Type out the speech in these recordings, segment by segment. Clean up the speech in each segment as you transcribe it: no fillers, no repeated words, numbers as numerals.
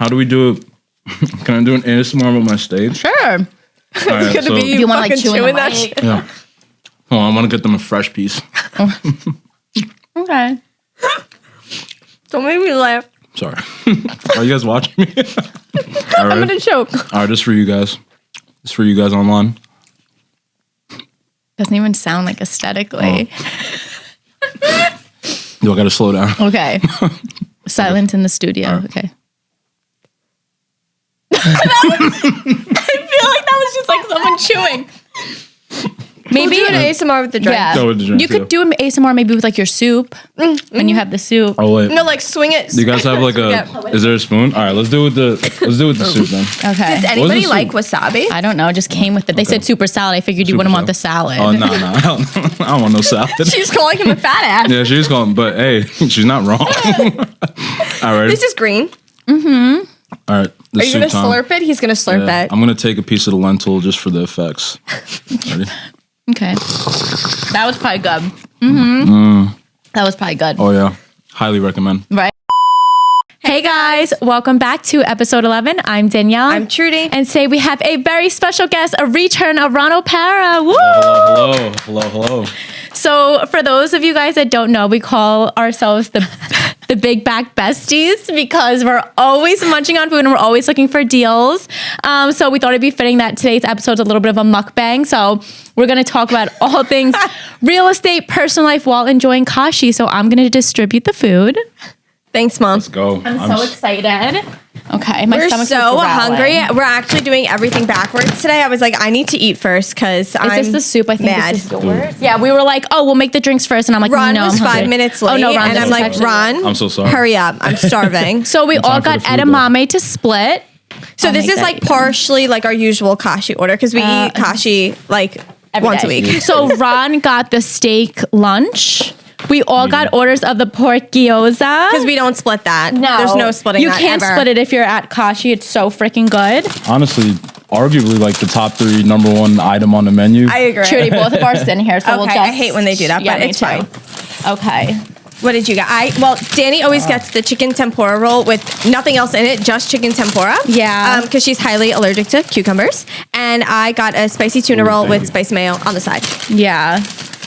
How do we do it? Can I do an ASMR with my stage? Sure. Right, It's gonna be you want to like chewing that shit. Yeah. Hold on, I want to get them a fresh piece. Okay. Don't make me laugh. Sorry. Are you guys watching me? All right. I'm gonna choke. All right, this for you guys. This for you guys online. Doesn't even sound like aesthetically. Do I got to slow down? Okay. Silent in the studio. Right. Okay. I feel like that was just like someone chewing. Maybe we'll do an ASMR with the drink. Yeah. No, with the drink you could do an ASMR maybe with like your soup when you have the soup. Oh wait. No, like swing it. Do you guys have like a? Yeah. Is there a spoon? All right, let's do it with the soup then. Okay. Does anybody the like soup? wasabi? I don't know. Just came with it. They said super salad. I figured you Super wouldn't want the salad. salad. Oh no, I don't want no salad. She's calling him a fat ass. Yeah, she's calling, but hey, she's not wrong. All right. This is green. All right. Are you gonna slurp it? He's gonna slurp it. I'm gonna take a piece of the lentil just for the effects. Ready? Okay. That was probably good. That was probably good. Oh yeah, highly recommend. Right. Hey guys, welcome back to episode 11. I'm Danielle. I'm Trudy. And today we have a very special guest, a return of Ron Opara. Woo! Hello. So for those of you guys that don't know, we call ourselves the Big Back Besties because we're always munching on food and we're always looking for deals. So we thought it'd be fitting that today's episode's a little bit of a mukbang. So we're going to talk about all things real estate, personal life while enjoying kashi. So I'm going to distribute the food. Thanks, Mom. Let's go. I'm so excited. Okay, my We're stomach's so like hungry. growling. We're actually doing everything backwards today. I was like, I need to eat first because I'm Is this the soup? I think mad. this is yours. Yeah, we were like, oh, we'll make the drinks first. And I'm like, Ron no, was I'm hungry. 5 minutes late. Oh, no, Ron, and this I'm is like, actually- Ron, I'm so sorry. hurry up. I'm starving. So we In all time for got the food, edamame to split. So I'll this make is that like even. partially like our usual kashi order because we eat kashi like Every once day. a week. So Ron got the steak lunch. We all got orders of the pork gyoza. Because we don't split that. No, There's no splitting You that can't ever. split it if you're at Kashi. It's so freaking good. Honestly, arguably like the top 3 number 1 item on the menu. I agree. Trudy, both of ours in here, so we'll Okay, just... I hate when they do that, but me it's too. fine. Okay. What did you get? Danny always gets the chicken tempura roll with nothing else in it, just chicken tempura. Yeah. Because she's highly allergic to cucumbers. And I got a spicy tuna roll thank with you. spicy mayo on the side. Yeah.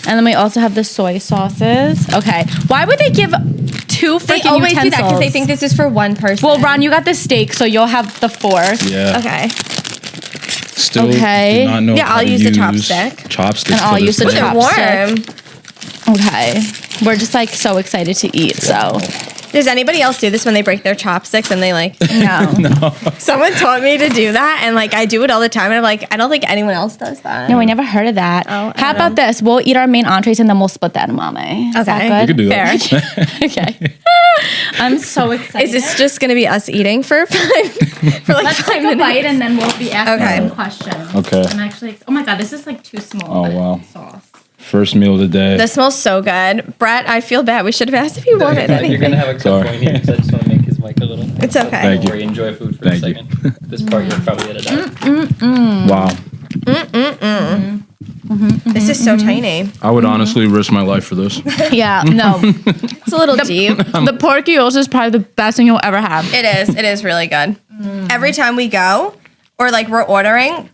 And then we also have the soy sauces. Okay. Why would they give 2 freaking They always do that because they utensils? think this is for one person. Well, Ron, you got the steak, so you'll have the fork. Yeah. Okay. Still Okay. do not know Yeah, how I'll to use the chopstick. Chopsticks. And I'll for use this the thing. They're chopstick. warm. Okay. We're just like so excited to eat, so. Does anybody else do this when they break their chopsticks and they like... No. Someone taught me to do that and like I do it all the time and I'm like, I don't think anyone else does that. No, I never heard of that. Oh, I How don't about know. this? We'll eat our main entrees and then we'll split the edamame. Is Okay. that You good? could do that. Okay. I'm so excited. Is this just going to be us eating for for like Let's 5 take a minutes? bite and then we'll be asking Okay. some questions. Okay. I'm actually, oh my God, this is like too small. Oh, wow. Sauce. First meal of the day. This smells so good. Brett, I feel bad. We should have asked if you wanted You're anything. gonna have a cut Sorry. point here because I just want to make his mic a little. It's okay. Thank you. Where you enjoy food for Thank a you. second. This part you'll probably edit out. Wow. This is so tiny. I would honestly risk my life for this. Yeah, no. It's a little deep. The pork gyoza is probably the best thing you'll ever have. It is. It is really good. Every time we go or like we're ordering,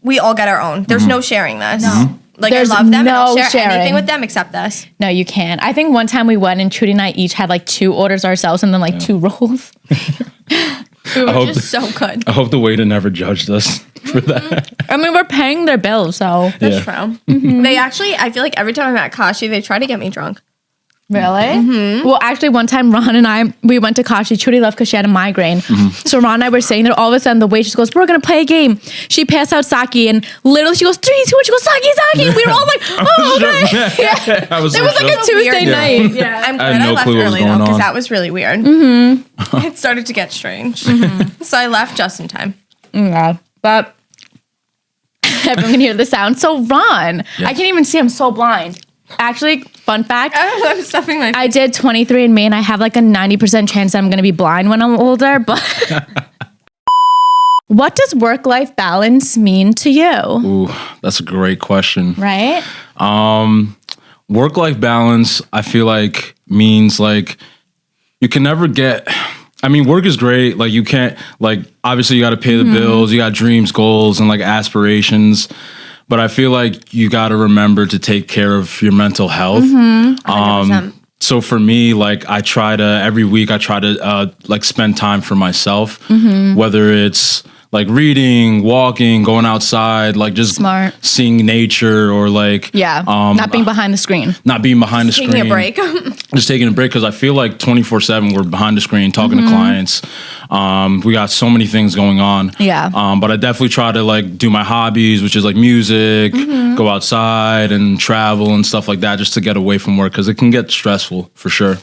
we all get our own. There's no sharing this. No. Like There's I love them and I'll no share sharing. anything with them except this. No, you can't. I think one time we went and Trudy and I each had like 2 orders ourselves and then like 2 rolls. We were hope just so good. I hope the waiter never judged us for that. I mean, we're paying their bills, so. That's Yeah. true. They actually, I feel like every time I'm at Kashi, they try to get me drunk. Really? Well, actually, one time Ron and I, we went to Kashi. Trudy left because she had a migraine. So Ron and I were sitting there. All of a sudden, the waitress goes, "We're going to play a game." She passed out sake and literally she goes, 3, 2, 1. She goes, "Sake, sake." And we were all like, "Oh, okay." Yeah. I was It was like a Tuesday Weird. night. Yeah, I'm I had glad I, no left clue what was early though, going because on. that was really weird. It started to get strange. So I left just in time. Yeah. But everyone can hear the sound. So Ron, I can't even see. I'm so blind. Actually, fun fact. I'm stuffing my I did 23andMe and I have like a 90% chance that I'm going to be blind when I'm older, but what does work-life balance mean to you? Ooh, that's a great question. Right? Work-life balance, I feel like, means like you can never get I mean, work is great. Like you can't, like, obviously you got to pay the bills, you got dreams, goals, and like aspirations. But I feel like you got to remember to take care of your mental health. 100%. So for me, like every week I try to like spend time for myself, whether it's like reading, walking, going outside, like just Smart. seeing nature or like not being behind the screen. not being behind the screen. Taking a break. Just taking a break because I feel like 24/7 we're behind the screen talking to clients. We got so many things going on. Yeah. But I definitely try to like do my hobbies, which is like music, go outside and travel and stuff like that, just to get away from work because it can get stressful for sure.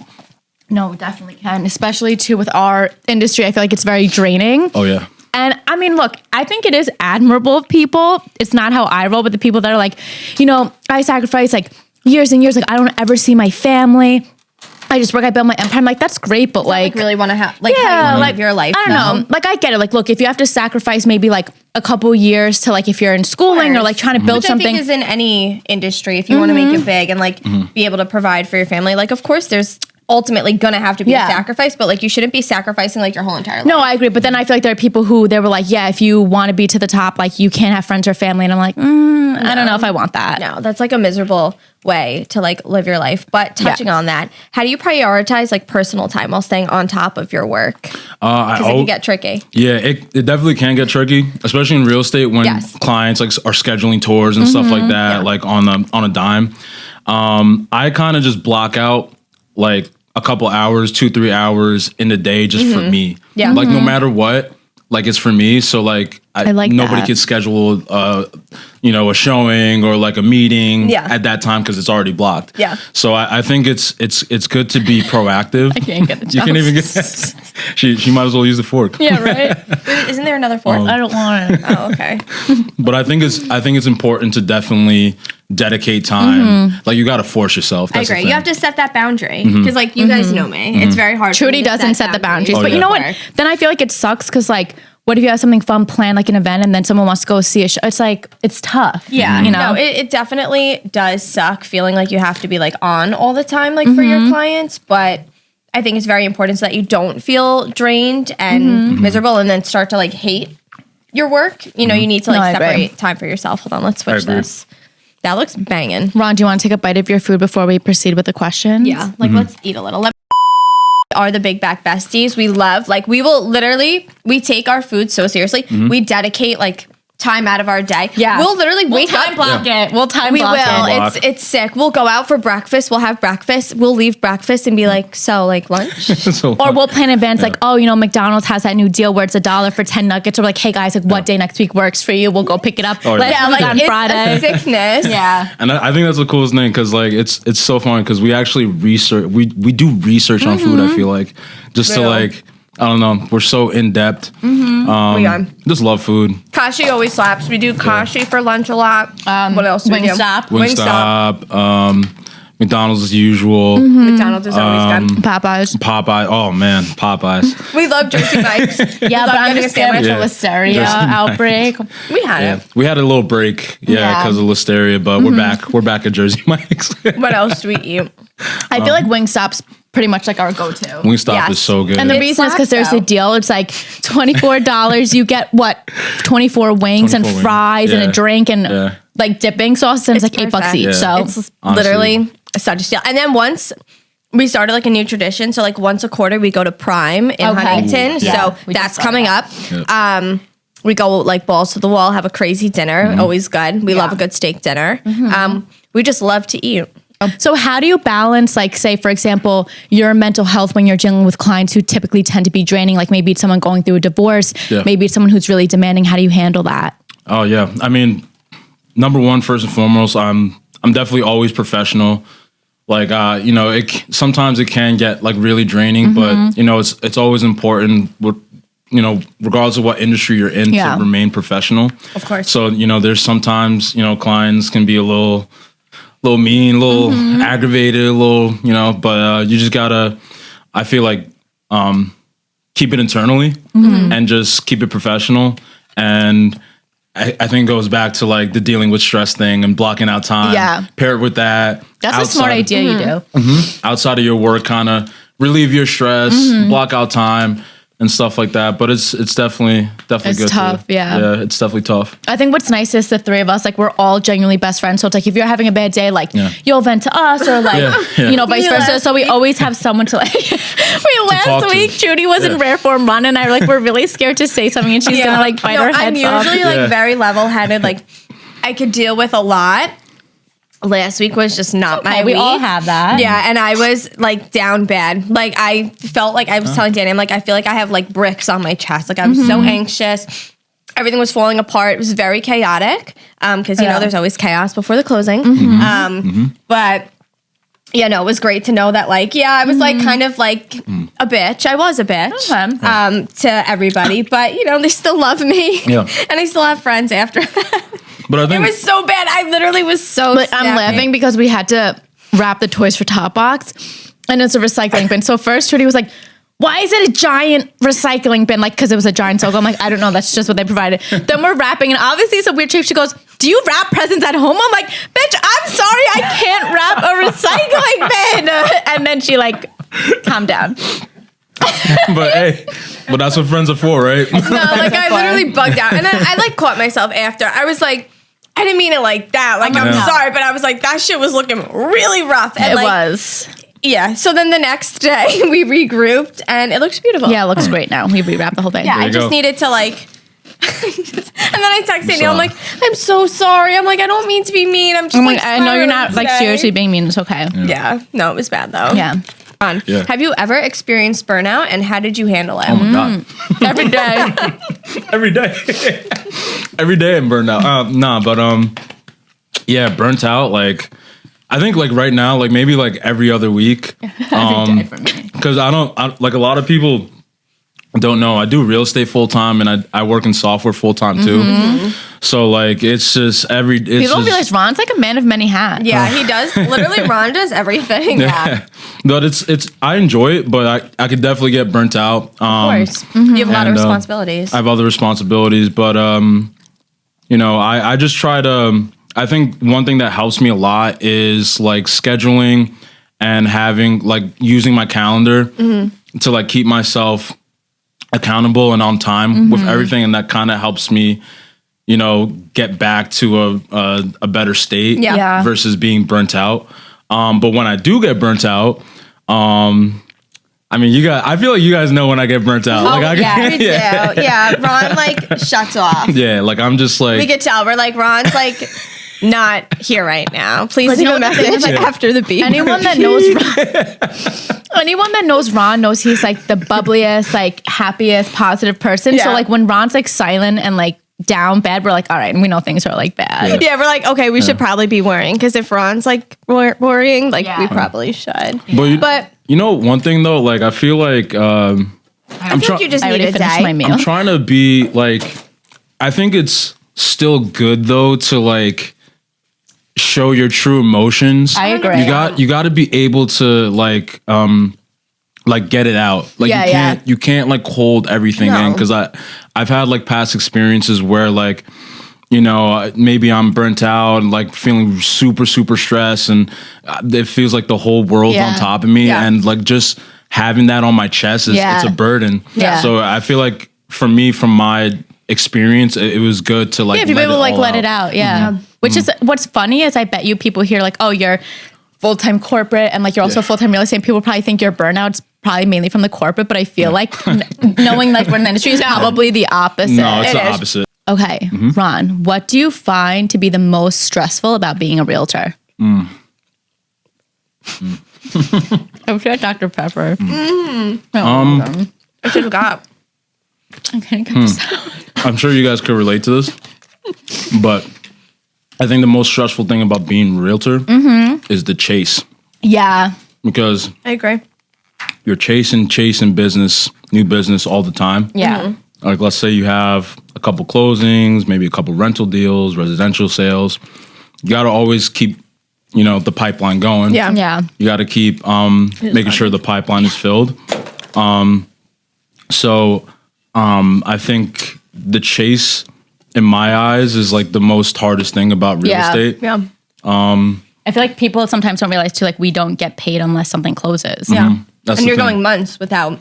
No, definitely can. Especially too with our industry. I feel like it's very draining. Oh yeah. And I mean, look, I think it is admirable of people. It's not how I roll, but the people that are like, you know, I sacrifice like years and years. Like I don't ever see my family. I just work, I build my empire. I'm like, that's great, but like really want to have like how you wanna live your life. I don't know. Like I get it. Like, look, if you have to sacrifice maybe like a couple years to like if you're in schooling or like trying to build Which something. I think is in any industry if you want to make it big and like be able to provide for your family. Like, of course, there's ultimately gonna have to be a sacrifice, but like you shouldn't be sacrificing like your whole entire life. No, I agree. But then I feel like there are people who they were like, yeah, if you want to be to the top, like you can't have friends or family. And I'm like, I don't know if I want that. No, that's like a miserable way to like live your life. But touching on that, how do you prioritize like personal time while staying on top of your work? Because it can get tricky. Yeah, it definitely can get tricky, especially in real estate when clients like are scheduling tours and stuff like that, like on a dime. I kind of just block out like a couple hours, 2-3 hours in the day just for me. Yeah. Like no matter what, like it's for me. So like I like nobody that. could schedule you know, a showing or like a meeting at that time because it's already blocked. Yeah. So I think it's good to be proactive. I can't get the You can't even get she might as well use the fork. Yeah, right. Wait, isn't there another fork? I don't want it. Oh, okay. But I think it's important to definitely dedicate time. Like you got to force yourself. I That's the agree. thing. You have to set that boundary because like you guys know me. It's very hard. for Trudy me to doesn't set the boundaries. Oh, But you yeah. know what? Then I feel like it sucks because like, what if you have something fun planned, like an event, and then someone wants to go see a show? It's like, it's tough. Yeah, You know? no, it definitely does suck feeling like you have to be like on all the time, like for your clients. But I think it's very important so that you don't feel drained and miserable, and then start to like hate your work. You know, you need to No, like I agree. separate time for yourself. Hold on, let's switch agree. this. That looks banging. Ron, do you want to take a bite of your food before we proceed with the questions? Yeah, like let's eat a little. Are the Big Back Besties. We love, like, we will literally, we take our food so seriously. We dedicate, like, time out of our day. Yeah. We'll literally wake time up. block it. We'll time We block will. it. block. It's sick. We'll go out for breakfast. We'll have breakfast. We'll leave breakfast and be like, so, like, lunch? So Or we'll plan events like, oh, you know, McDonald's has that new deal where it's $1 for 10 nuggets. Or like, hey guys, like what day next week works for you? We'll go pick it up. Oh, yeah. Let's Yeah, do like, it on it's Friday. a sickness. Yeah. And I think that's the coolest thing because like it's so fun because we actually research we do research on food. I feel like just to Real. like I don't know, we're so in depth. We are. Just love food. Kashi always slaps. We do kashi for lunch a lot. What else do we do? Wingstop. Wingstop, McDonald's as usual. McDonald's is always good. Popeyes. Popeye. Oh man, Popeyes. We love Jersey Mike's. Yeah, but I'm getting a just scared of sandwich. the Yeah. Listeria Just- outbreak. We had Yeah, it. we had a little break, Yeah. because of Listeria, but we're back. We're back at Jersey Mike's. What else do we eat? I feel like Wingstop's pretty much like our go-to. Wingstop Yes. is so good. And the It reason is because slaps, there's a though. deal. It's like $24. You get what? 24 wings 24 and wings. fries and Yeah. a drink and Yeah. like dipping sauce. And it's like $8 perfect. each. Yeah. So It's Honestly. literally such a steal. And then once we started like a new tradition, so like once a quarter we go to Prime in Okay. Huntington. Ooh, yeah. So We just that's thought coming of up. We go like balls to the wall, have a crazy dinner. Always good. We love a good steak dinner. We just love to eat. So how do you balance, like, say, for example, your mental health when you're dealing with clients who typically tend to be draining? Like maybe it's someone going through a divorce, Yeah. maybe it's someone who's really demanding. How do you handle that? Oh yeah, I mean, number one, first and foremost, I'm definitely always professional. Like you know, sometimes it can get like really draining, but you know, it's always important. You know, regardless of what industry you're in, Yeah. to remain professional. Of course. So you know, there's sometimes clients can be a little mean, a little aggravated, a little but you just gotta. I feel like keep it internally and just keep it professional and. I think it goes back to like the dealing with stress thing and blocking out time. Yeah. Pair it with that. That's a smart idea you do. Outside of your work, kind of relieve your stress, block out time and stuff like that. But it's definitely It's good. tough, yeah. Yeah, it's definitely tough. I think what's nice is the three of us, like we're all genuinely best friends. So it's like if you're having a bad day, like you'll vent to us or like, Yeah. you know, vice versa. So we always have someone to like, talk last to. week, Judy was in rare form run and I we're really scared to say something and she's gonna like bite our I'm heads off. usually like very level-headed. Like I could deal with a lot. Last week was just not my We week. all have that. Yeah, and I was like down bad. Like I felt like I was telling Danny, I'm like, I feel like I have like bricks on my chest. Like I was so anxious. Everything was falling apart. It was very chaotic. Because you know there's always chaos before the closing. But yeah, no, it was great to know that like, I was like kind of like a bitch. I was a bitch Okay. to everybody, but you know, they still love me. Yeah. And I still have friends after that. But I It think was so bad. I literally was so But I'm snappy. laughing because we had to wrap the toys for Top Box and it's a recycling bin. So first Trudy was like, why is it a giant recycling bin? Like, because it was a giant Sogo. I'm like, I don't know. That's just what they provided. Then we're wrapping, and obviously it's a weird shape. She goes, do you wrap presents at home? I'm like, bitch, I'm sorry. I can't wrap a recycling bin. And then she like, calm down. but hey, but that's what friends are for, right? No, like I literally bugged out. And then I like caught myself after. I was like, I didn't mean it like that. Like, I'm Yeah. sorry, but I was like, that shit was looking really rough. And It like, was. Yeah. So then the next day we regrouped and it looks beautiful. Yeah, it looks great now. We rewrapped the whole thing. Yeah, I you just go. needed to like. And then I texted Neil. I'm sorry. like, I'm so sorry. I'm like, I don't mean to be mean. I'm just I'm like, like, I know you're not like spiraling seriously today. being mean. It's okay. Yeah. No, it was bad though. Yeah. Yeah. Have you ever experienced burnout and how did you handle it? Oh my god. Every day. Every day. Every day I'm burned out. Yeah, burnt out. Like, I think like right now, like maybe like every other week. Every day for me. Because like a lot of people don't know. I do real estate full time and I work in software full time too. So like it's just People don't realize Ron's like a man of many hats. Yeah, he does. Literally, Ron does everything. Yeah. But it's I enjoy it, but I could definitely get burnt out. Of course. You have a lot of And, responsibilities. I have other responsibilities, but you know, I just try to. I think one thing that helps me a lot is like scheduling and having like using my calendar to like keep myself accountable and on time with everything, and that kind of helps me, you know, get back to a better state Yeah. versus being burnt out. But when I do get burnt out, I mean, I feel like you guys know when I get burnt out. Oh, like, yeah, we do. Yeah, Ron like shuts off. Yeah, like I'm just like We could tell. We're like, Ron's like not here right now. Please you leave know a what the thing message is, like, after the beep. Anyone that knows Ron knows he's like the bubbliest, like happiest, positive person. So Yeah. like when Ron's like silent and like down bad, we're like, all right, and we know things are like bad. Yeah, we're like, okay, we should probably be worrying because if Ron's like worrying, like Yeah. we probably should. But you know, one thing though, like I feel like I'm I think trying. you just I need already a finished day. my meal. I'm trying to be like. I think it's still good though to like show your true emotions. I agree. You got to be able to like get it out. Like Yeah, you can't like hold everything in, No. because I've had like past experiences where like, you know, maybe I'm burnt out and like feeling super stressed, and it feels like the whole world's Yeah. on top of me, Yeah. and like just having that on my chest is Yeah. it's a burden. Yeah. So I feel like for me, from my experience, it was good to like Yeah, if you're able to like let it out. Yeah. Which is what's funny is I bet you people hear like, oh, you're full-time corporate and like you're also full-time real estate. People probably think your burnout's probably mainly from the corporate, but I feel like knowing like we're in the industry is probably the opposite. No, it's It the is. opposite. Okay, Ron, what do you find to be the most stressful about being a realtor? I'm sure Dr. Pepper. I should have got. Okay, cut this out. I'm sure you guys could relate to this, but I think the most stressful thing about being a realtor is the chase, Yeah. because I agree. you're chasing business, new business all the time. Yeah. Like, let's say you have a couple closings, maybe a couple rental deals, residential sales. You got to always keep, you know, the pipeline going. Yeah. Yeah. You got to keep making sure the pipeline is filled. So I think the chase, in my eyes, is like the most hardest thing about real Yeah. estate. Yeah. I feel like people sometimes don't realize too, like we don't get paid unless something closes. Yeah. That's and the you're thing. going months without.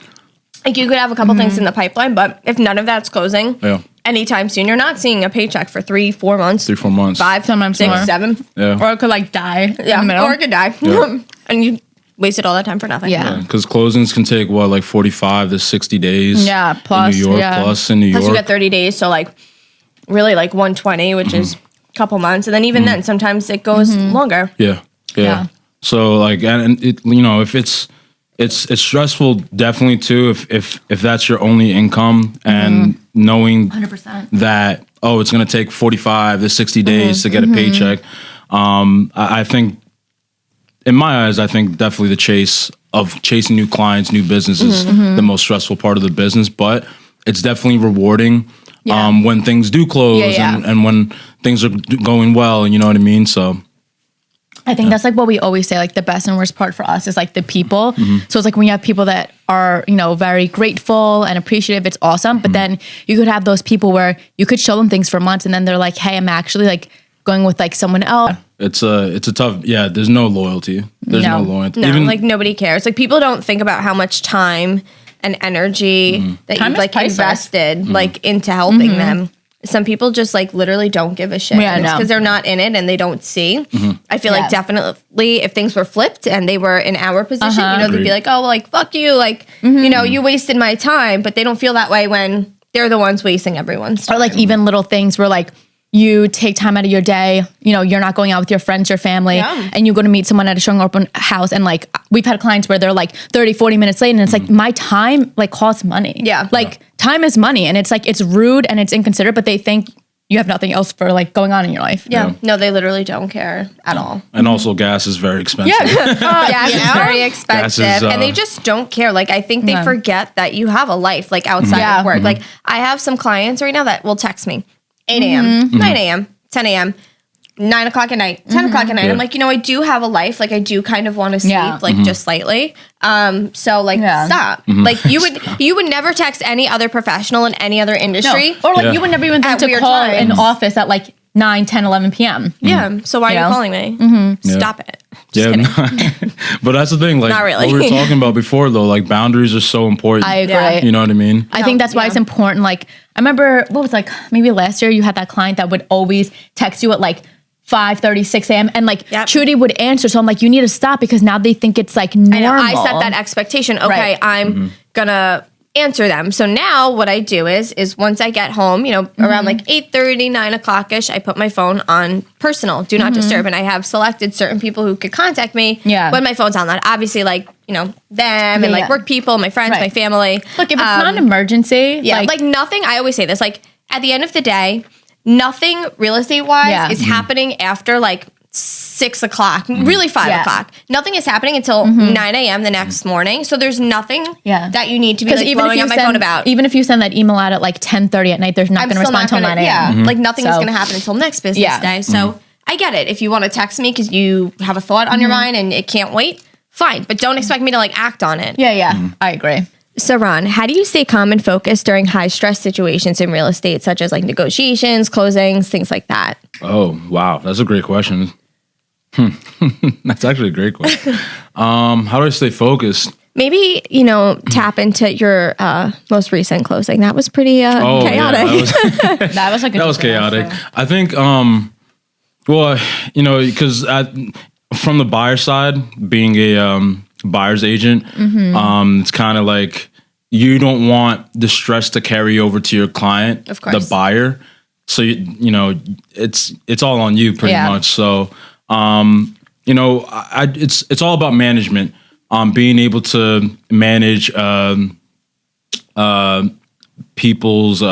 Like you could have a couple things in the pipeline, but if none of that's closing Yeah. anytime soon, you're not seeing a paycheck for 3-4 months. 3-4 months. 5, Sometimes 6, more. 7. Yeah. Or it could like die in Yeah, the middle. or it could die. Yeah. And you wasted all that time for nothing. Yeah. Because closings can take what, like 45 to 60 days. Yeah, plus, in New York, yeah. plus in New Plus York. you get 30 days, so like really like 120, which is a couple months. And then even then, sometimes it goes longer. Yeah. Yeah. So like, and it, you know, if it's stressful, definitely too. If that's your only income and knowing 100%. that, oh, it's gonna take 45 to 60 days to get a paycheck. I think, in my eyes, I think definitely the chasing new clients, new business is the most stressful part of the business, but it's definitely rewarding. Yeah. When things do close Yeah. and when things are going well, you know what I mean? So I think that's like what we always say, like the best and worst part for us is like the people. So it's like when you have people that are, you know, very grateful and appreciative, it's awesome. But then you could have those people where you could show them things for months and then they're like, hey, I'm actually like going with like someone else. it's a tough, there's no loyalty. There's no No. loyalty. No, like nobody cares. Like people don't think about how much time and energy that Time you've is like priceless. invested like into helping them. Some people just like literally don't give a shit. Yeah, And it's no. because they're not in it and they don't see. I feel Yeah. like definitely if things were flipped and they were in our position, you know, they'd be Agreed. like, oh, well, like fuck you, like you know, you wasted my time. But they don't feel that way when they're the ones wasting everyone's time. Or like even little things where like you take time out of your day, you know, you're not going out with your friends, your family, Yeah. and you go to meet someone at a showing open house. And like, we've had clients where they're like 30, 40 minutes late and it's like, my time like costs money. Yeah. Like time is money. And it's like, it's rude and it's inconsiderate, but they think you have nothing else for like going on in your life. yeah. No, they literally don't care at all. And also gas is very expensive. Gas is very expensive, Gas is, and they just don't care. Like I think they No. forget that you have a life like outside Yeah. of work. Like I have some clients right now that will text me 8 a.m., 9 a.m., 10 a.m., 9 o'clock at night, 10 o'clock at night. Yeah. I'm like, you know, I do have a life. Like I do kind of want to sleep, Yeah. like just slightly. So like Yeah. stop. Like you would never text any other professional in any other No. industry. Or like Yeah. you would never even think At to weird call times. an office at like 9, 10, 11 p.m. Yeah. So why are Yeah. you calling me? Yeah. Stop it. Just kidding. But that's the thing. Like Not really. what we were talking about before, though, like boundaries are so important. I agree. Yeah. You know what I mean? I think that's why it's important. Like, I remember, what was like, maybe last year you had that client that would always text you at like 5:30, 6 a.m. And like, Yep. Trudy would answer. So I'm like, you need to stop because now they think it's like normal. I know. I set that expectation. Okay, Right. I'm gonna answer them. So now what I do is once I get home, you know, around like 8:30, 9 o'clock-ish, I put my phone on personal, do not disturb. And I have selected certain people who could contact me Yeah. when my phone's on that. Obviously, like, you know, them and Yeah, like yeah. work people, my friends, Right. my family. Look, if it's not an emergency, Yeah, like nothing, I always say this, like at the end of the day, nothing real estate wise Yeah. is happening after like 6 o'clock, really 5 Yeah. o'clock. Nothing is happening until 9 a.m. the next morning. So there's nothing Yeah. that you need to be because like even if blowing you up my send, phone about. even if you send that email out at like 10:30 at night, there's not I'm going to still respond not until gonna, 9 a.m. yeah, like nothing is So- going to happen until next business Yeah. day. So I get it. If you want to text me because you have a thought on your mind and it can't wait, fine. But don't expect me to like act on it. Yeah, I agree. So Ron, how do you stay calm and focused during high stress situations in real estate, such as like negotiations, closings, things like that? Oh, wow. That's a great question. That's actually a great question. How do I stay focused? Maybe, you know, tap into your most recent closing. That was pretty Oh, chaotic. yeah. That was like a That was good chaotic. answer. I think, well, you know, because from the buyer side, being a buyer's agent, it's kind of like you don't want the stress to carry over to your client, Of course. the buyer. So you know, it's all on you pretty Yeah. much. So you know, it's all about management. Being able to manage people's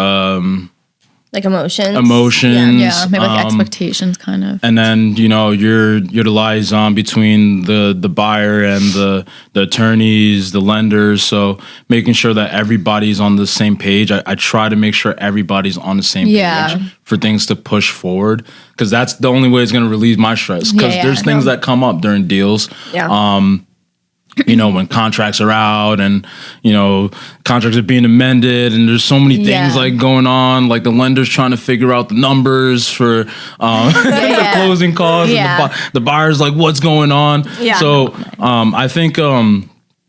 Like emotions. emotions. Yeah, maybe like expectations kind of. And then, you know, you're the liaison between the buyer and the attorneys, the lenders. So making sure that everybody's on the same page. I try to make sure everybody's on the same Yeah. page for things to push forward, because that's the only way it's going to relieve my stress. Because Yeah, there's things that come up during deals. Yeah. You know, when contracts are out and, you know, contracts are being amended and there's so many things Yeah. like going on, like the lender's trying to figure out the numbers for the Yeah. closing costs. Yeah. And the buyer's like, what's going on? Yeah. So I think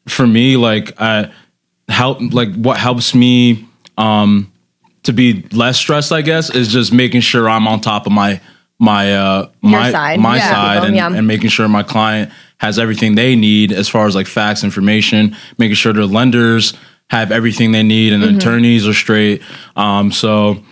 for me, like what helps me to be less stressed, I guess, is just making sure I'm on top of my side. side and making sure my client has everything they need as far as like facts, information, making sure their lenders have everything they need and the attorneys are straight. So,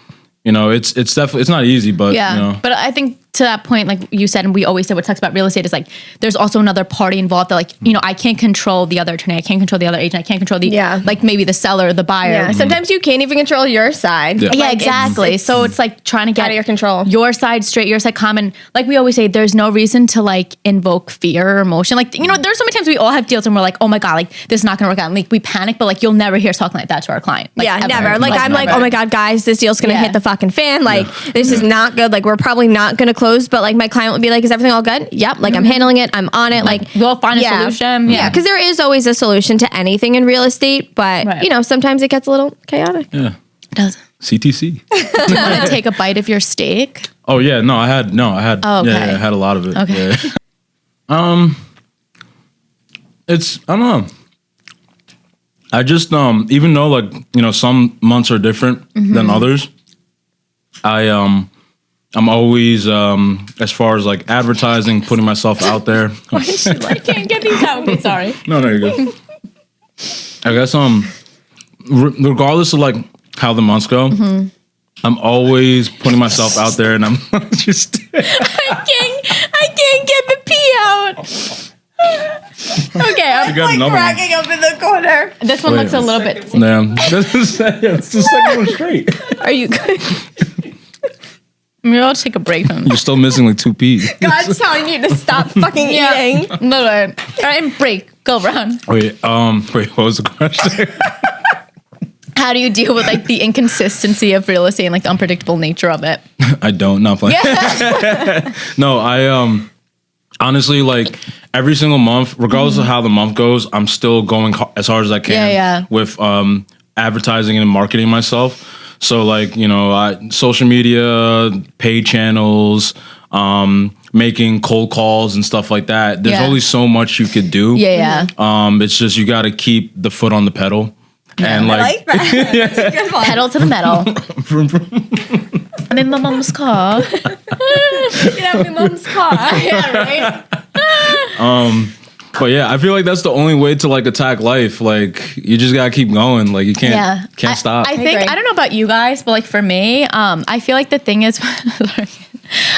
you know, it's definitely, it's not easy, but you know. But I think to that point, like you said, and we always say what sucks about real estate is like, there's also another party involved that like, you know, I can't control the other attorney. I can't control the other agent. I can't control the, like maybe the seller, the buyer. Yeah. Sometimes you can't even control your side. Yeah. Yeah, exactly. So it's like trying to get out of your control. Your side straight, your side calm. And like we always say, there's no reason to like invoke fear or emotion. Like, you know, there's so many times we all have deals and we're like, oh my God, like this is not going to work out. And like we panic, but like you'll never hear us talking like that to our client. Like, yeah, ever. never. Like I'm like, oh my God, guys, this deal's going to hit the fucking fan. Like this is not good. Like we're probably not going to close, but like my client would be like, is everything all good? Yep. Like I'm handling it. I'm on it. Like we'll find a solution. Yeah. Cause there is always a solution to anything in real estate, but you know, sometimes it gets a little chaotic. Yeah. It does. CTC. Do you want to take a bite of your steak? Oh yeah, I had Oh, okay. I had a lot of it. Okay. Yeah. It's I don't know. I just even though like, you know, some months are different than others, I'm always as far as like advertising, putting myself out there. I can't get these out. Okay, sorry. No, you're good. I guess regardless of like how the months go, I'm always putting myself out there, and I'm just I can't get the pee out. Okay, I'm got another cracking up in the corner. This one Wait. looks a little bit. Damn. It's the second one straight. Are you good? Maybe I'll take a break from. You're still missing like 2 P's. God's telling you to stop fucking eating. No. All right, break. Go, Ron. Wait, what was the question? How do you deal with like the inconsistency of real estate and like the unpredictable nature of it? I don't, not playing. No, I honestly, like every single month, regardless of how the month goes, I'm still going as hard as I can with advertising and marketing myself. So like, you know, social media, paid channels, making cold calls and stuff like that. There's only so much you could do. Yeah. It's just you got to keep the foot on the pedal. And I like that. That's a good one. Pedal to the metal. I'm in my mom's car. Get out of my mom's car. Yeah, right? But yeah, I feel like that's the only way to like attack life. Like you just gotta keep going. Like you can't stop. I think agree. I don't know about you guys, but like for me, I feel like the thing is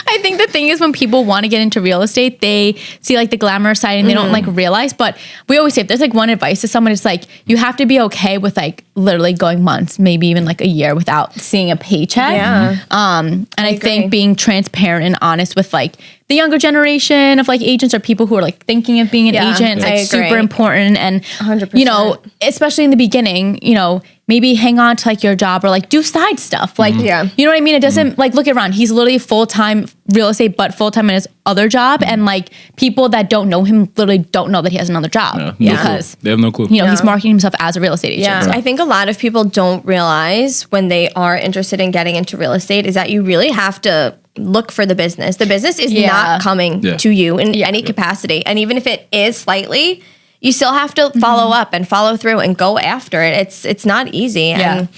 I think the thing is when people want to get into real estate, they see like the glamour side and they don't like realize. But we always say if there's like one advice to someone, it's like you have to be okay with like literally going months, maybe even like a year without seeing a paycheck. Yeah. And I think being transparent and honest with like the younger generation of like agents or people who are like thinking of being an agent, it's I like agree. super important. And 100%. you know, especially in the beginning, you know, maybe hang on to like your job or like do side stuff. Like, you know what I mean? It doesn't like, look at Ron, he's literally full-time real estate, but full-time in his other job. And like people that don't know him literally don't know that he has another job because they have no clue. you know, he's marketing himself as a real estate agent. Yeah, So. I think a lot of people don't realize when they are interested in getting into real estate is that you really have to look for the business. The business is not coming to you in any capacity. And even if it is slightly, you still have to follow up and follow through and go after it. It's not easy. And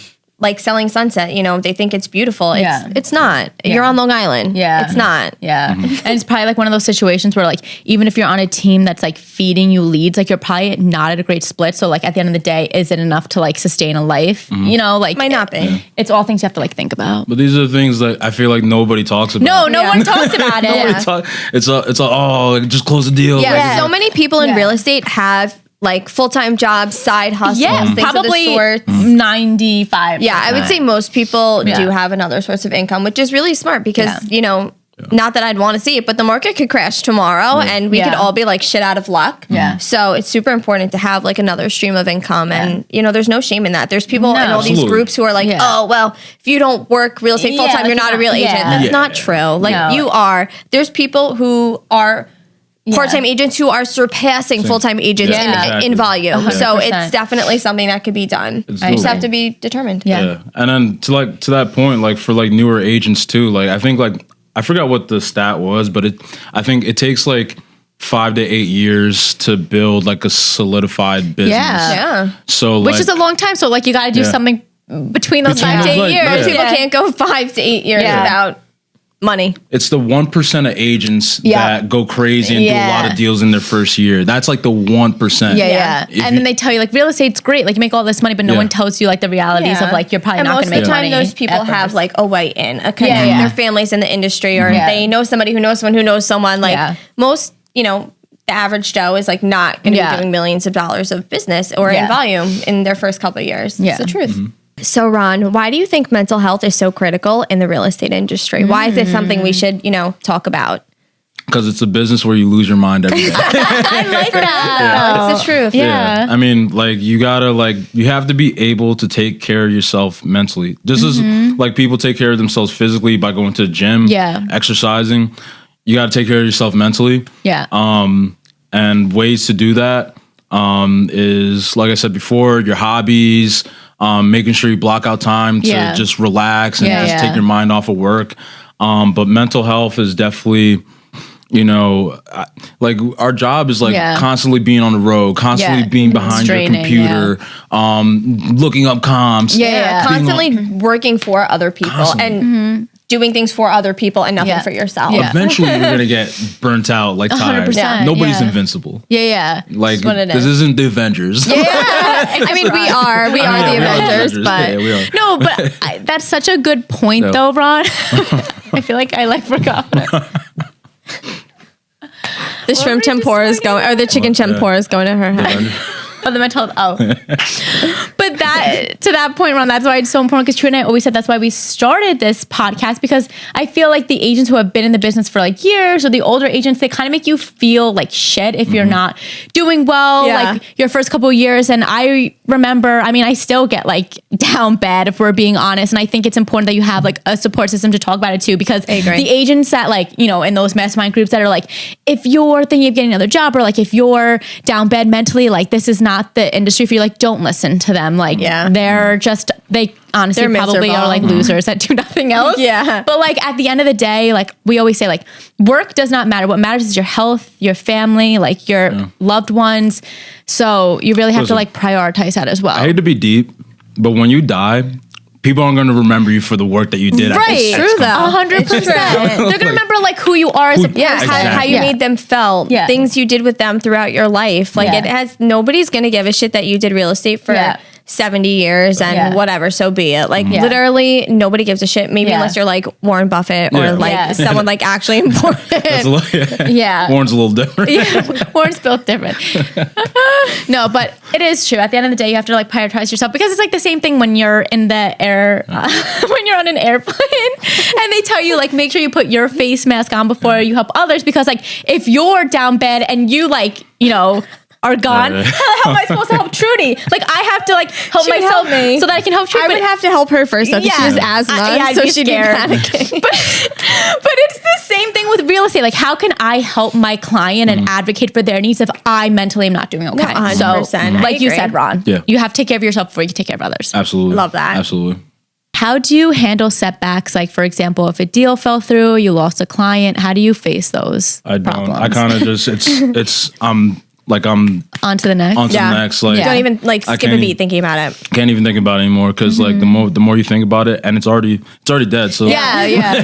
like selling Sunset, you know, they think it's beautiful. It's not. You're on Long Island. It's not. And it's probably like one of those situations where like, even if you're on a team that's like feeding you leads, like you're probably not at a great split. So like at the end of the day, is it enough to like sustain a life? You know, like Might not be. It's all things you have to like think about. But these are the things that I feel like nobody talks about. No one talks about it. It's just close the deal. Yeah. So many people in real estate have like full-time jobs, side hustles, things probably of the sort. 95. Yeah, I would say most people do have another source of income, which is really smart because, you know, not that I'd want to see it, but the market could crash tomorrow and we could all be like shit out of luck. So it's super important to have like another stream of income. And, you know, there's no shame in that. There's people in all these groups who are like, oh, well, if you don't work real estate full-time, you're not a real agent. That's not true. Like you are. There's people who are part-time agents who are surpassing full-time agents in volume. 100%. So it's definitely something that could be done. You just have to be determined. Yeah. And then to that point, like for like newer agents too, like I think like I forgot what the stat was, but I think it takes like 5 to 8 years to build like a solidified business. Yeah. So Which is a long time. So like you got to do Yeah. something between those Between 5 to those, 8 like, years. yeah. People can't go 5 to 8 years Yeah. without money. it's the 1% of agents Yeah. that go crazy and do a lot Yeah. of deals in their first year. That's like the 1%. Yeah. If And then they tell you like real estate's great. Like you make all this money, but no Yeah. one tells you like the realities of like you're probably and not most going to of make the time money. those people at have first. like a way in, a connection. Yeah. Their families in the industry, or Yeah. they know somebody who knows someone who knows someone. Like Yeah. most, the average Joe is like not going to Yeah. be doing millions of dollars of business or Yeah. in volume in their first couple of years. Yeah. It's the truth. So Ron, why do you think mental health is so critical in the real estate industry? Why is it something we should, talk about? Because it's a business where you lose your mind every day. I like that. It's the truth. Yeah. I mean, like you gotta you have to be able to take care of yourself mentally. Just as like people take care of themselves physically by going to the gym, Yeah. exercising. You gotta take care of yourself mentally. Yeah. And ways to do that is like I said before, your hobbies, making sure you block out time to Yeah. just relax and Yeah, just yeah. take your mind off of work. But mental health is definitely, like our job is like Yeah. constantly being on the road, constantly Yeah. being behind your Straining, computer, looking up comps. Yeah. Constantly working for other people and doing things for other people and nothing Yeah. for yourself. Yeah. Eventually, you're gonna get burnt out, like tired. 100%, Nobody's yeah. invincible. Yeah. Like what it this is. isn't the Avengers. I mean, we are the we are the Avengers, Avengers. but Yeah, we are. No, but that's such a good point Yeah. though, Ron. I feel like I forgot. the shrimp tempura is going, or the chicken tempura is going to her head. Oh, the mental health. Oh. But to that point, Ron, that's why it's so important, because True and I always said that's why we started this podcast, because I feel like the agents who have been in the business for like years, or the older agents, they kind of make you feel like shit if you're not doing well, Yeah. like your first couple of years. And I remember, I still get like down bad, if we're being honest. And I think it's important that you have like a support system to talk about it too, because agree. the agents that like, in those mastermind groups that are like, if you're thinking of getting another job, or like if you're down bad mentally, like this is not the industry for you, like don't listen to them. Like they honestly They're probably miserable. are like losers that do nothing else. Yeah. But like at the end of the day, like we always say, like work does not matter. What matters is your health, your family, like your loved ones. So you really have to Listen, like prioritize that as well. I hate to be deep, but when you die, people aren't going to remember you for the work that you did. Right. It's true though. 100%. They're gonna remember like who you are as a person. Yeah, how you Yeah. made them felt, Yeah. things you did with them throughout your life. Like Yeah. nobody's gonna give a shit that you did real estate for Yeah. 70 years and Yeah. whatever, so be it. Like Yeah. literally nobody gives a shit, maybe Yeah. unless you're like Warren Buffett or Yeah. like Yeah. someone like actually important. That's a little, Yeah. Warren's a little different. Yeah, Warren's built different. No, but it is true. At the end of the day, you have to like prioritize yourself, because it's like the same thing when you're in the air, when you're on an airplane, and they tell you like make sure you put your face mask on before you help others, because like if you're down bad and you like are gone, how am I supposed to help Trudy? Like I have to like help She would myself help me. so that I can help Trudy. I would have to help her first though, because she has Yeah. asthma, I'd so be she'd scared. be panicking. But it's the same thing with real estate. Like, how can I help my client and advocate for their needs if I mentally am not doing okay? 100%. I like you agree. said, Ron, Yeah. you have to take care of yourself before you can take care of others. Absolutely. Love that. Absolutely. How do you handle setbacks? Like, for example, if a deal fell through, you lost a client, how do you face those I don't. problems? I kind of just, it's, I'm On to the next. on to the next. Like, Yeah. Don't even like I skip a can't beat thinking about it. can't even think about it anymore, because like the more you think about it, and it's already dead. So Yeah, yeah.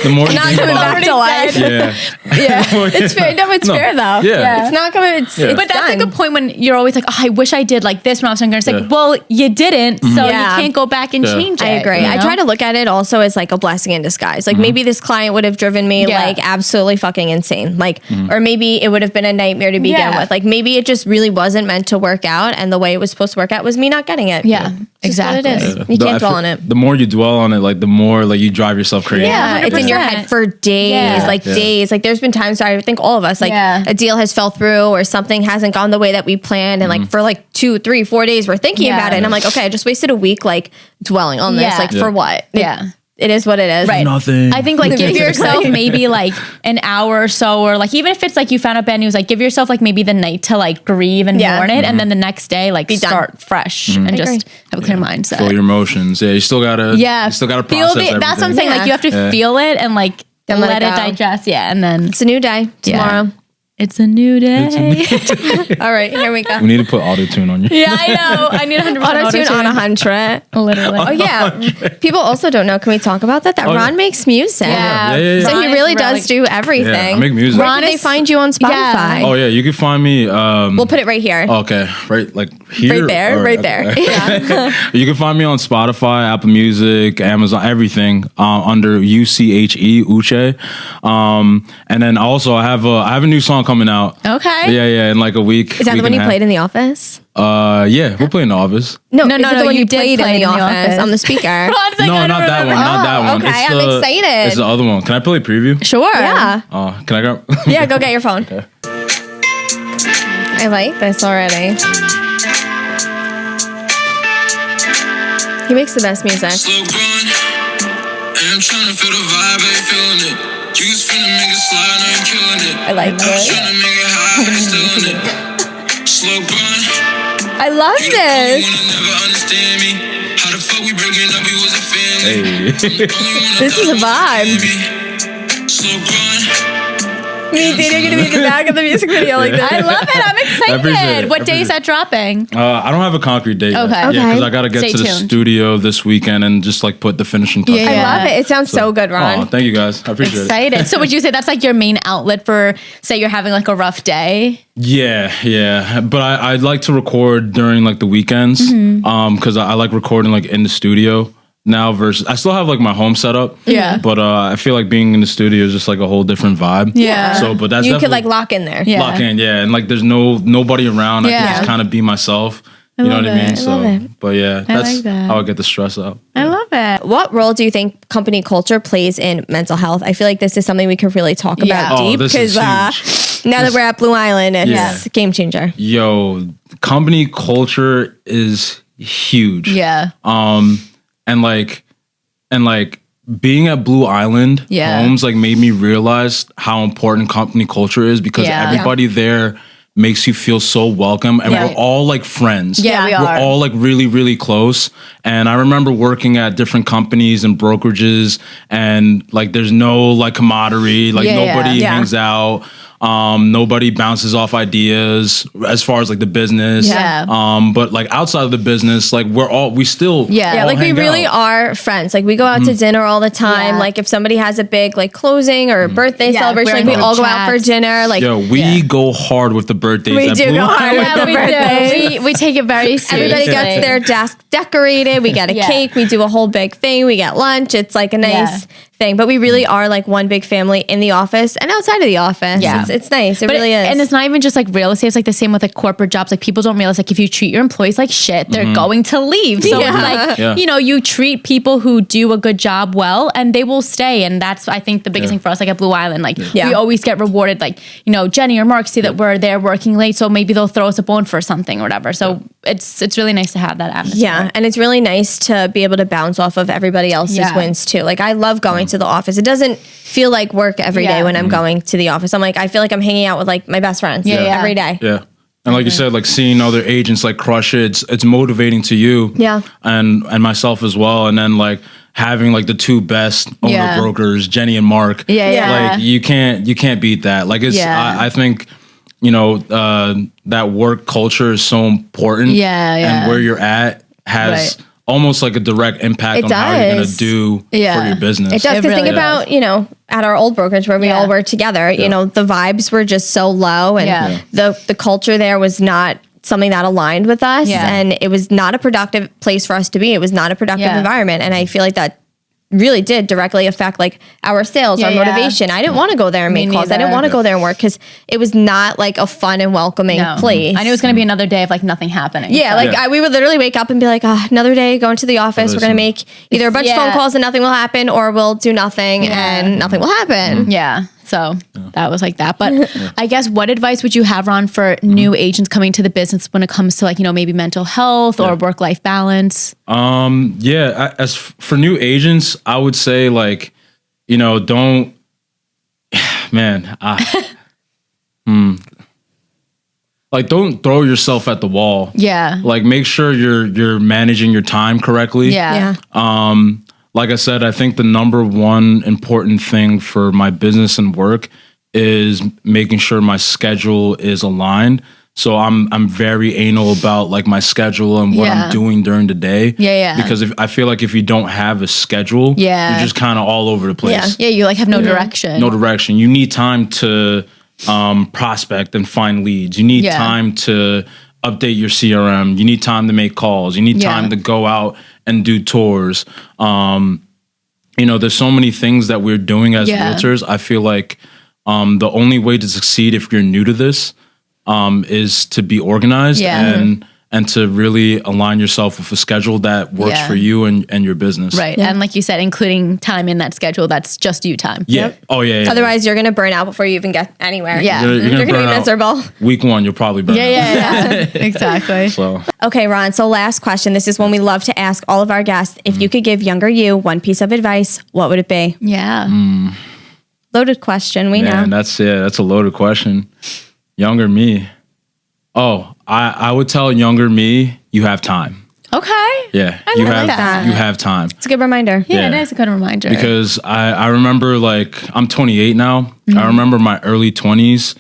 the more you Not think coming about back it, to life. yeah, It's fair. No, it's fair though. Yeah. It's not coming. It's But that's like a point when you're always like, oh, I wish I did like this when I was younger. It's like, Yeah. well, you didn't, so Yeah. you can't go back and Yeah. change it. I agree. you I know? try to look at it also as like a blessing in disguise. Like maybe this client would have driven me Yeah. like absolutely fucking insane. Like, or maybe it would have been a nightmare to begin Yeah. with. Like maybe it just really wasn't meant to work out, and the way it was supposed to work out was me not getting it. Yeah, Just what exactly. it is. You The- can't I dwell feel- on it. The more you dwell on it, like the more like you drive yourself crazy. Yeah. It's in your 100%. head for days, Yeah. like days. Like there's been times where I think all of us, like Yeah. a deal has fell through or something hasn't gone the way that we planned. And like for like 2, 3, 4 days, we're thinking Yeah. about it. And I'm like, okay, I just wasted a week like dwelling on this. Yeah. Like for what? Yeah. It is what it is. Right. Nothing. I think like give yourself maybe like an hour or so, or like even if it's like you found out bad news, like give yourself like maybe the night to like grieve and Yeah. mourn it, and then the next day like Be done. start fresh and just have a clear mindset. Feel your emotions. Yeah, you still gotta. Yeah, You still gotta feel process everything. that's what I'm saying. Yeah. Like you have to Yeah. feel it and like Then let let it it go. digest. Yeah, and then It's a new day tomorrow. It's a new day. All right, here we go. We need to put auto tune on you. Yeah, I know. I need 100% Auto-tune on 100. Literally. Oh yeah. People also don't know. Can we talk about that? That Oh, Ron yeah. makes music. Yeah. So Ron he is really does do everything. Yeah, I make music. Where Ron can they is- find you on Spotify? Oh yeah, you can find me. We'll put it right here. Okay, right, like here, Right there, All right there. okay. You can find me on Spotify, Apple Music, Amazon, everything under Uche. And then also I have a new song coming out. Okay. Yeah, in like a week. Is that the week one and you a half. played in the office? Yeah, we'll play in the office. No, No, is no, it the no, one you you did played play in the office on the speaker? Ron's like, No, I don't not that remember. one. Not that one. okay, It's I'm the, excited. It's the other one. Can I play a preview? Sure. Yeah. Can I go? Yeah, go get your phone. I like this already. He makes the best music. Slow grind, and I'm trying to feel the vibe, I ain't feeling it. You was finna make it slide, I ain't killing it. I like this. Trying to make it high, I ain't still in it. Slow grind, I love you this. wanna never understand me. How the fuck we breaking up, we was a family. Hey. This is a vibe. Slow grind, Me and Dana are gonna be in the back of the music video like this. I love it. I'm appreciate excited. it. What day is that dropping? I don't have a concrete date. Okay. Yet. Yeah, Okay. because I gotta get Stay to the tuned. studio this weekend and just like put the finishing touch. Yeah. I love it. It sounds so good, Ron. Oh, thank you guys. I appreciate it. Excited. So would you say that's like your main outlet for, say you're having like a rough day? Yeah. But I'd like to record during like the weekends. Mm-hmm. Because I like recording like in the studio now versus I still have like my home setup. Yeah. But I feel like being in the studio is just like a whole different vibe. Yeah. So but that's You could definitely- like lock in there. Yeah. lock in, yeah, and like there's nobody around. I Yeah. can just kind of be myself. You know love what I mean? it. I So, love it. but yeah, that's like that. how I get the stress out. I love it. What role do you think company culture plays in mental health? I feel like this is something we could really talk Yeah. about Oh, deep this is because huge. now that we're at Blue Island, it's Yeah. a game changer. Yo, company culture is huge. Yeah. And like being at Blue Island Yeah. Homes like made me realize how important company culture is because Yeah. everybody there makes you feel so welcome and Yeah. we're all like friends. Yeah, we We're are. all like really, really close. And I remember working at different companies and brokerages and like there's no like camaraderie, like Yeah, yeah. nobody Yeah. hangs out. Nobody bounces off ideas as far as like the business. Yeah. But like outside of the business, like we still Yeah. Yeah, all like we hang really out. are friends. Like we go out to dinner all the time. Yeah. Like if somebody has a big like closing or birthday Yeah, celebration, we're like in we group all go out for chats. dinner. Like Yo, we go hard with the birthdays. We at do Blue go hard Island. with the we birthdays. do. We take it very seriously. everybody gets their desk decorated. We get a Yeah. cake. We do a whole big thing. We get lunch. It's like a nice thing. But we really are like one big family in the office and outside of the office. Yeah. It's nice. It But really is. And it's not even just like real estate. It's like the same with like corporate jobs. Like people don't realize like if you treat your employees like shit, they're going to leave. So Yeah. it's like, Yeah. you know, you treat people who do a good job well and they will stay. And that's, I think, the biggest thing for us, like at Blue Island. Like Yeah. we always get rewarded. Like, you know, Jenny or Mark see that we're there working late. So maybe they'll throw us a bone for something or whatever. So it's really nice to have that atmosphere. Yeah, and it's really nice to be able to bounce off of everybody else's Yeah. wins too. Like I love going to the office. It doesn't feel like work every day Yeah. when I'm going to the office. I'm like I feel like I'm hanging out with like my best friends Yeah. every day. Yeah. And like you said, like seeing other agents like crush it, it's motivating to you. Yeah. And myself as well. And then like having like the two best owner Yeah. brokers, Jenny and Mark. Yeah, yeah. Like you can't beat that. Like it's Yeah. I think, you know, that work culture is so important. Yeah, yeah. And where you're at has Right. almost like a direct impact It on how you're gonna does. do Yeah. for your business. It does It because really think about, you know, at our old brokerage where we Yeah. all were together, you know, the vibes were just so low and Yeah. the culture there was not something that aligned with us Yeah. and it was not a productive place for us to be. It was not a productive Yeah. environment and I feel like that really did directly affect like our sales, Yeah, our yeah. motivation. I didn't want to go there and Me make calls. I neither. didn't want to go there and work because it was not like a fun and welcoming No. place. I knew it was going to be another day of like nothing happening. Yeah, So- like Yeah. we would literally wake up and be like, another day going to the office. We're gonna Listen. make either a bunch of phone Yeah. calls and nothing will happen, or we'll do nothing and nothing will happen. Yeah. So that was like that. But I guess what advice would you have, Ron, for new agents coming to the business when it comes to like, you know, maybe mental health or work-life balance? As for new agents, I would say like, you know, don't, man, like don't throw yourself at the wall. Yeah. Like make sure you're managing your time correctly. Yeah. Like I said, I think the number one important thing for my business and work is making sure my schedule is aligned. So I'm very anal about like my schedule and what I'm doing during the day. Yeah. Because I feel like if you don't have a schedule, you're just kind of all over the place. Yeah, you like have no direction. No direction. You need time to prospect and find leads. You need time to update your CRM. You need time to make calls. You need time to go out and do tours. There's so many things that we're doing as realtors. I feel like the only way to succeed if you're new to this is to be organized and to really align yourself with a schedule that works for you and your business. Right. And like you said, including time in that schedule, that's just you time. Yeah. Oh, yeah. Otherwise, you're going to burn out before you even get anywhere. Yeah. You're You're going to burn be out. miserable. Week 1, you'll probably burn out. Yeah. Exactly. So Okay, Ron. So last question. This is one we love to ask all of our guests. If you could give younger you one piece of advice, what would it be? Yeah. Loaded question. We know. that's a loaded question. Younger me. Oh, I would tell younger me, you have time. Okay. Yeah. I you like have that. you have time. It's a good reminder. Yeah, Yeah. it is a good reminder. Because I remember like I'm 28 now. I remember my early 20s.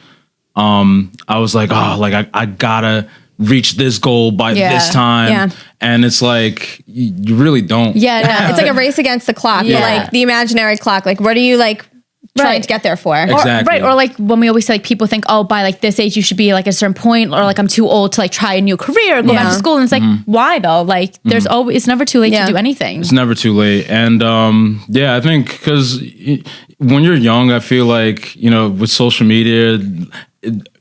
I was like, I gotta reach this goal by this time. Yeah. And it's like you really don't. yeah, no. It's like a race against the clock. Yeah. Like the imaginary clock. Like what are you like trying to get there for? Exactly. Right. Or like when we always say like people think, oh, by like this age you should be like at a certain point, or like I'm too old to like try a new career, go back to school. And it's like, why though? Like there's always, it's never too late to do anything. It's never too late. And I think because when you're young, I feel like, with social media,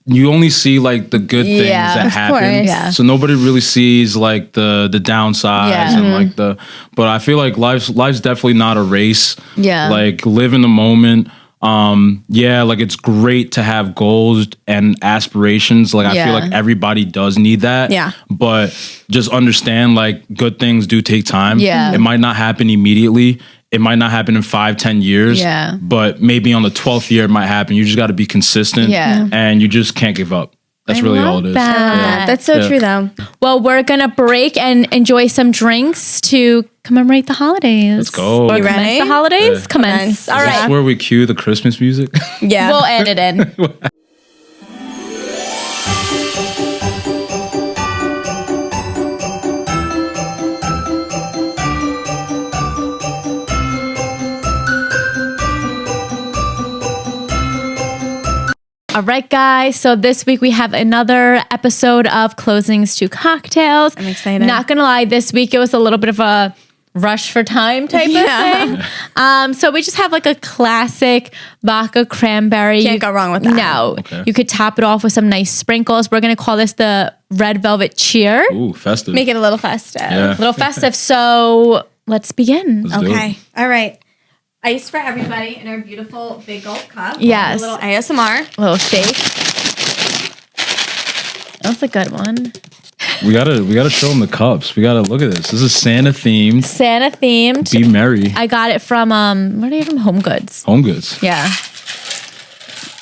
you only see like the good things that happen. course. Yeah. So nobody really sees like the downsides and like but I feel like life's definitely not a race. Yeah. Like live in the moment. Like it's great to have goals and aspirations. Like I feel like everybody does need that. Yeah. But just understand like good things do take time. Yeah. It might not happen immediately. It might not happen in 5-10 years. Yeah. But maybe on the 12th year it might happen. You just got to be consistent. Yeah. And you just can't give up. That's really all it is. that. That's so Yeah. true though. Well, we're gonna break and enjoy some drinks to commemorate the holidays. Let's go. Or You commence ready? the holidays. Yeah. Commence. All That's right. where we cue the Christmas music. Yeah. We'll add it in. All right, guys. So this week we have another episode of Closings to Cocktails. I'm excited. Not gonna lie, this week it was a little bit of a rush for time type of thing. So we just have like a classic vodka cranberry. Can't go wrong with that. No. Okay. You could top it off with some nice sprinkles. We're gonna call this the Red Velvet Cheer. Ooh, festive. Make it a little festive. Yeah. A little festive. So let's begin. Let's do it. Okay. All right. Ice for everybody in our beautiful big gold cup. Yes. A little ASMR. A little shake. That's a good one. We gotta show them the cups. We gotta look at this. This is Santa themed. Santa themed. Be merry. I got it from where do you from? Home Goods. Home Goods. Yeah.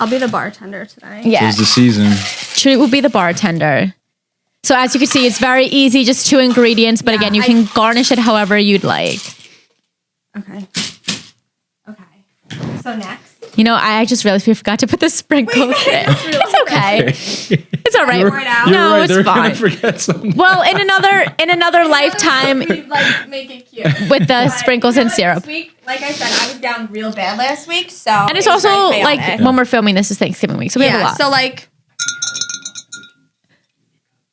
I'll be the bartender today. Yeah. It's the season. Trudy will be the bartender. So as you can see, it's very easy, just 2 ingredients. But again, you can garnish it however you'd like. Okay. So next. I just realized we forgot to put the sprinkles in. It's okay. It's all right. Pour it out. No, right, it's they're gonna fine. forget something. Well, in another lifetime Like make it cute. with the sprinkles and syrup. This week, like I said, I was down real bad last week, so And it's also like when we're filming this is Thanksgiving week, so we have a lot. So like,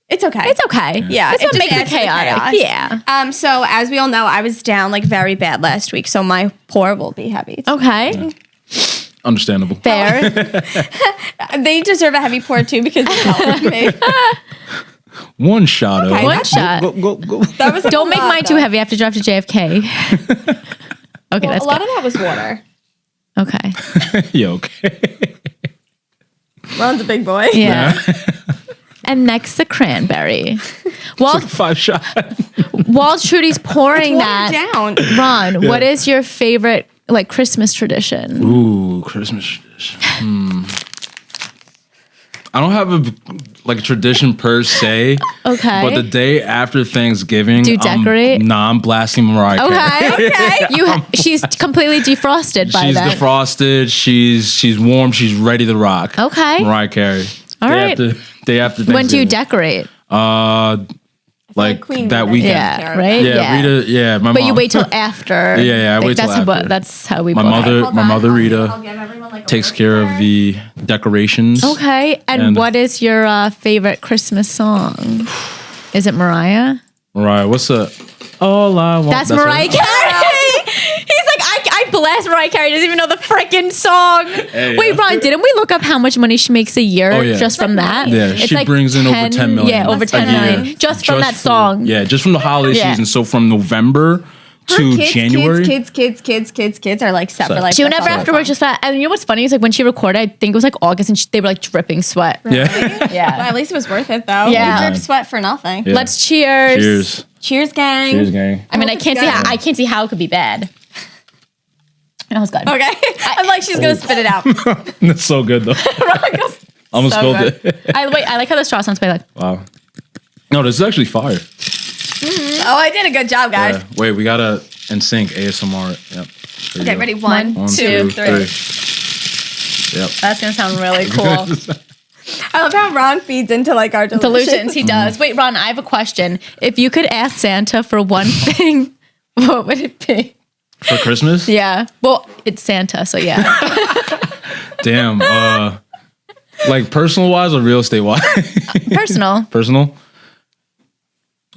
it's okay. It's okay. Yeah, It's it what just makes it adds to the chaotic. chaos. Yeah. So as we all know, I was down like very bad last week, so my pour will be heavy. Okay. Understandable. Fair. They deserve a heavy pour too because they helped me. One shot of. Okay, One shot. Go. That was Don't make mine too heavy. I have to drive to JFK. Okay, Well, that's a lot good. of that was water. Okay. Yeah, okay. Ron's a big boy. Yeah. And next, the cranberry. While 5 shot. Trudy's pouring Water that, down. Ron, what is your favorite Christmas tradition? Ooh, Christmas tradition. I don't have a tradition per se. Okay. But the day after Thanksgiving, Do you decorate? I'm blasting Mariah Carey. Okay. She's completely defrosted by She's then. defrosted. She's warm. She's ready to rock. Okay. Mariah Carey. All right. Day after Thanksgiving. When do you decorate? Like Queen that Rita weekend. takes care Yeah, of right? Yeah, Rita. Yeah, my mom. But you wait till after. Yeah, I wait till after. That's how we My both mother, are. my mother Rita takes care of the decorations. Okay. And what is your favorite Christmas song? Is it Mariah? Mariah, what's the? All I want. That's Mariah it? Carey. He's like, I blast Mariah Carey. He doesn't even know the freaking song. Hey, Wait, Ron, didn't we look up how much money she makes a year Oh, yeah. just from that? Yeah, she brings in over 10 million. Yeah, over a 10 year. million. Just from that song. Yeah, just from the holiday Yeah. season. So from November to January. Kids are like set for life. She would That's never all after work just that. And you know what's funny is like when she recorded, I think it was like August, and they were like dripping sweat. Yeah. Yeah. Well, at least it was worth it though. Yeah. You drip sweat for nothing. Yeah. Let's cheers. Cheers. Cheers, gang. Cheers, gang. I mean, I can't see how it could be bad. That was good. Okay. I'm like, she's gonna spit it out. That's so good though. Almost So spilled good. it. I like how the straw sounds. Like, Wow. No, this is actually fire. Oh, I did a good job, guys. Yeah. Wait, we gotta sync ASMR. Yep. There you Okay, go. ready? One, One, two, two, three. three. Yep. that's gonna sound really cool. I love how Ron feeds into like our Delusions, he does. Wait, Ron, I have a question. If you could ask Santa for one thing, what would it be? For Christmas? Yeah. Well, it's Santa, so yeah. Damn. Like personal wise or real estate wise? Personal. Personal?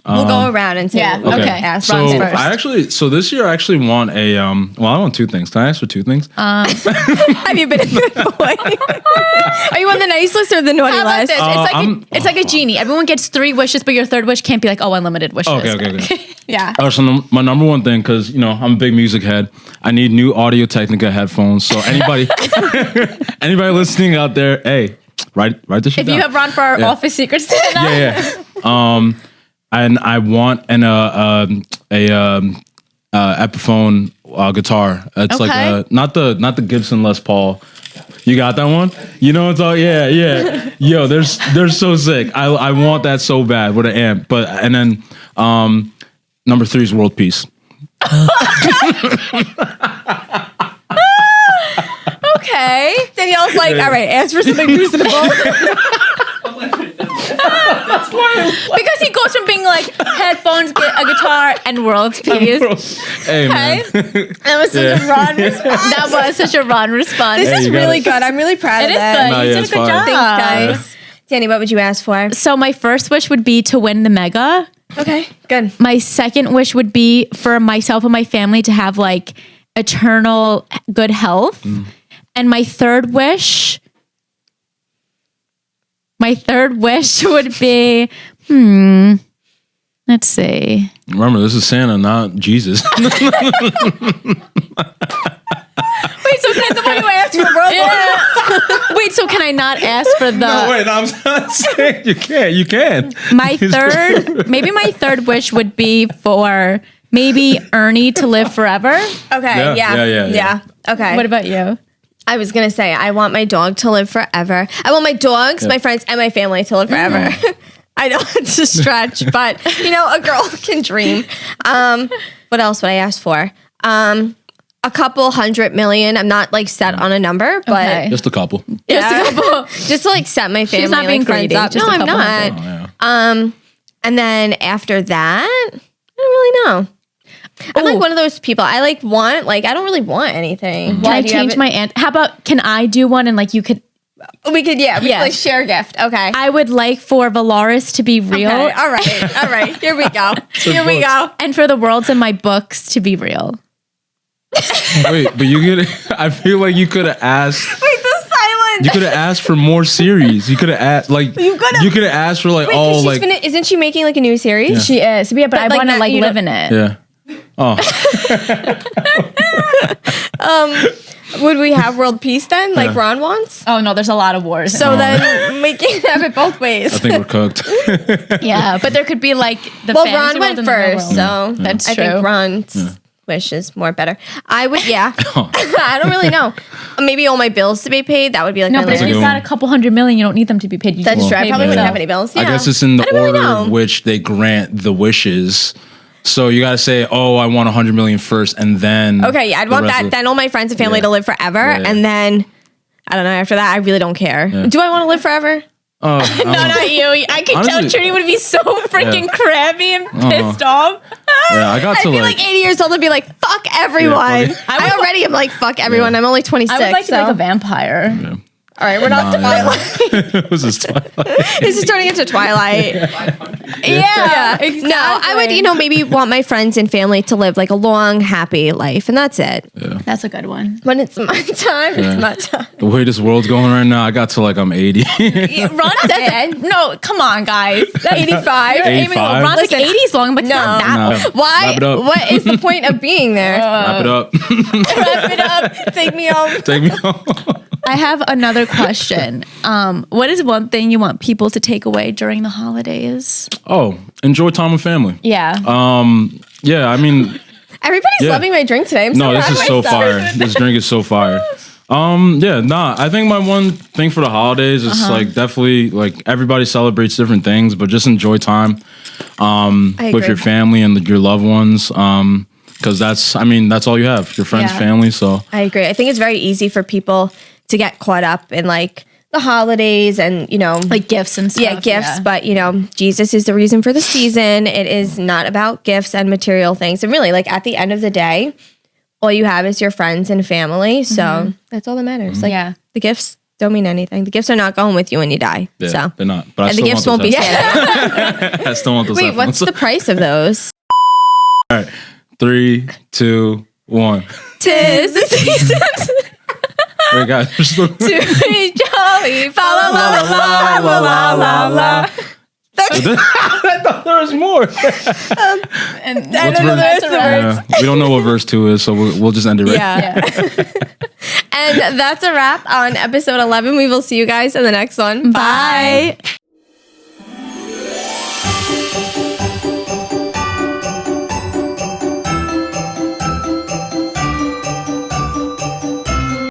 We'll go around and say Yeah, what we okay. can ask So Ron's first. first. this year I actually want a well, I want two things. Can I ask for two things? Have you been a good boy? Are you on the nice list or the naughty How about list? this? It's like a genie. Everyone gets 3 wishes, but your third wish can't be like, oh, unlimited wishes. Okay. Yeah. So my number one thing, because I'm a big music head, I need new Audio Technica headphones. So anybody listening out there, hey, write this shit If down. you have Ron for our Yeah. office secrets tonight. Yeah. And I want Epiphone guitar. It's like Okay. not the Gibson Les Paul. You got that one? You know it's all yeah. Yo, they're so sick. I want that so bad with an amp. And then number 3 is world peace. Okay. Danielle's like, all right, ask for something reasonable. Because he goes from being like headphones, a guitar, and world peace. Hey man. That was such a Ron response. That was such a Ron response. This is you gotta- really good. I'm really proud It of is that. good. No, You yeah, did a it's good fine. job. Thanks, guys. Danny, what would you ask for? So my first wish would be to win the mega. Okay, good. My second wish would be for myself and my family to have like eternal good health. And my third wish would be, let's see. Remember, this is Santa, not Jesus. Wait, so that's the one you asked for world Wait, so can I not ask for the Wait, I'm not saying you can't. You can. my third wish would be for maybe Ernie to live forever. Okay, Yeah. Okay. What about you? I was gonna say I want my dog to live forever. I want my dogs, my friends, and my family to live forever. I know it's a stretch, but a girl can dream. What else would I ask for? A couple 100 million. I'm not like set on a number, but Okay. Just a couple. just to like set my family. not being like, friends greedy, up. just No, a I'm couple not. hundred. Oh, yeah. And then after that, I don't really know. I'm like one of those people. I don't really want anything. Can I change my answer? How about can I do one and like you could? We could Yes. like share a gift. Okay. I would like for Valaris to be real. Okay. All right. Here we go. Here we go. And for the worlds in my books to be real. Wait, but I feel like you could have asked. Wait, the silence. You could have asked for more series. You could have asked You could have asked for like Wait, 'cause isn't she making like a new series? She is. Yeah, but I like, want to not- like you live don't- in it. yeah. Oh, Would we have world peace then, like Yeah. Ron wants? Oh no, there's a lot of wars. So then we can have it both ways. I think we're cooked. yeah, but there could be like the Well, fantasy Ron world went and the real first, world. so That's I true. think Ron's wish is more better. I would, yeah. I don't really know. Maybe all my bills to be paid. That would be like No, my but if list. you've got a couple $100 million, you don't need them to be paid. You That's just true. I pay probably wouldn't yourself. have any bills. I Yeah. guess it's in the I don't really order know. of which they grant the wishes. So you gotta say, "Oh, I want 100 million first, and then." Okay, yeah, I'd the want rest that. of- Then all my friends and family Yeah. to live forever, Yeah. and then I don't know. After that, I really don't care. Yeah. Do I want to live forever? Oh, No, not you. I could tell Honestly- Trudy would be so freaking crabby and pissed off. yeah, I got I'd to be like. like 80 years old and be like, fuck everyone. fuck I already am like, fuck everyone. Yeah. I'm only 26. I would like to be so. like a vampire. All right, we're not Twilight. This is Twilight. This is turning into Twilight. Yeah, No, I would, maybe want my friends and family to live like a long, happy life, and that's it. That's a good one. When it's my time, it's my time. The way this world's going right now, I got to like I'm 80. Ron says no. Come on, guys. That's 85. You're aiming low. 85? Ron's like Listen, 80s long, but it's not that no. long. Why? Wrap it up. What is the point of being there? Wrap it up. Wrap it up. Take me home. Take me home. I have another question. What is one thing you want people to take away during the holidays? Oh, enjoy time with family. Yeah. Yeah, I mean, Everybody's Yeah. loving my drink today. I'm no, so this proud is of so myself. fire. This drink is so fire. I think my one thing for the holidays is like definitely like everybody celebrates different things, but just enjoy time with agree. your family and your loved ones. Because that's all you have, your friends, Yeah. family. So I agree. I think it's very easy for people to get caught up in like the holidays and, like gifts and stuff. yeah, gifts, but Jesus is the reason for the season. It is not about gifts and material things. And really, like at the end of the day, all you have is your friends and family. So that's all that matters. Like Yeah. the gifts don't mean anything. The gifts are not going with you when you die. yeah, So they're not. But I and the still gifts want won't be those Santa. I still want those. Wait, what's headphones. the price of those? All right, 3, 2, 1. Tis the season Wait, guys. to be jolly. Fa la la la la la la la. I thought there was more. And I don't know the rest of the words. Yeah, we don't know what verse 2 is, so we'll just end it right. Yeah. And that's a wrap on episode 11. We will see you guys in the next one. Bye.